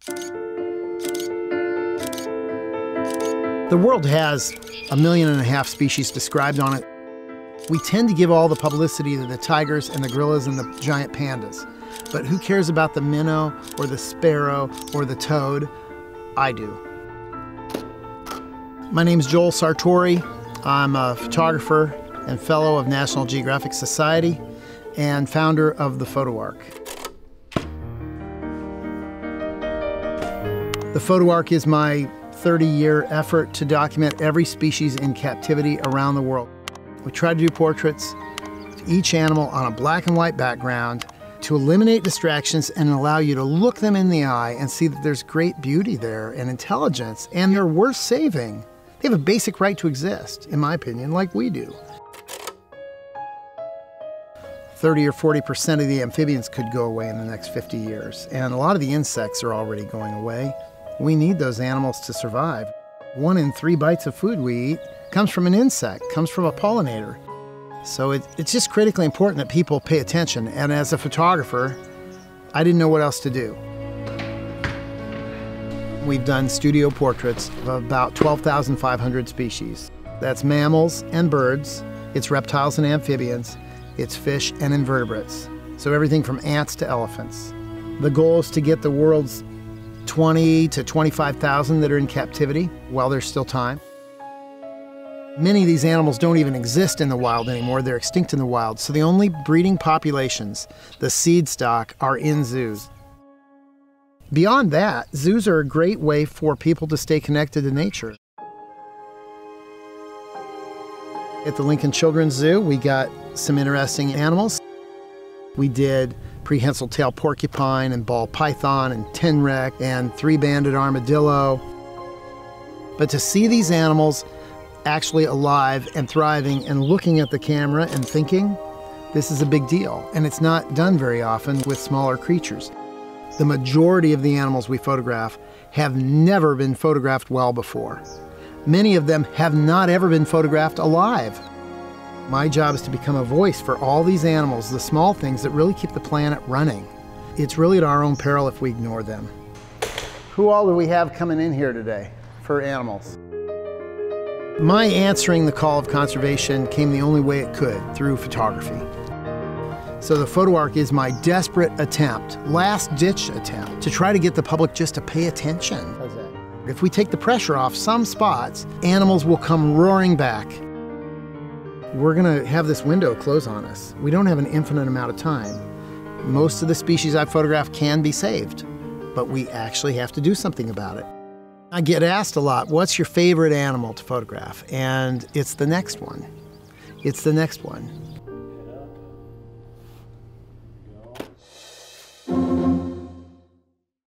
The world has 1.5 million species described on it. We tend to give all the publicity to the tigers and the gorillas and the giant pandas. But who cares about the minnow or the sparrow or the toad? I do. My name's Joel Saratori. I'm a photographer and fellow of National Geographic Society and founder of the Photo Ark. The Photo Ark is my 30-year effort to document every species in captivity around the world. We try to do portraits of each animal on a black and white background to eliminate distractions and allow you to look them in the eye and see that there's great beauty there and intelligence, and they're worth saving. They have a basic right to exist, in my opinion, like we do. 30 or 40% of the amphibians could go away in the next 50 years, and a lot of the insects are already going away. We need those animals to survive. 1 in 3 bites of food we eat comes from an insect, comes from a pollinator. So it's just critically important that people pay attention. And as a photographer, I didn't know what else to do. We've done studio portraits of about 12,500 species. That's mammals and birds, it's reptiles and amphibians, it's fish and invertebrates. So everything from ants to elephants. The goal is to get the world's 20 to 25,000 that are in captivity while there's still time. Many of these animals don't even exist in the wild anymore. They're extinct in the wild. So the only breeding populations, the seed stock, are in zoos. Beyond that, zoos are a great way for people to stay connected to nature. At the Lincoln Children's Zoo, we got some interesting animals. We did prehensile tail porcupine and ball python and tenrec and 3-banded armadillo. But to see these animals actually alive and thriving and looking at the camera and thinking, this is a big deal. And it's not done very often with smaller creatures. The majority of the animals we photograph have never been photographed well before. Many of them have not ever been photographed alive. My job is to become a voice for all these animals, the small things that really keep the planet running. It's really at our own peril if we ignore them. Who all do we have coming in here today for animals? My answering the call of conservation came the only way it could, through photography. So the Photo Ark is my desperate attempt, last-ditch attempt, to try to get the public just to pay attention. How's that? If we take the pressure off some spots, animals will come roaring back. We're gonna have this window close on us. We don't have an infinite amount of time. Most of the species I've photographed can be saved, but we actually have to do something about it. I get asked a lot, what's your favorite animal to photograph? And it's the next one. It's the next one.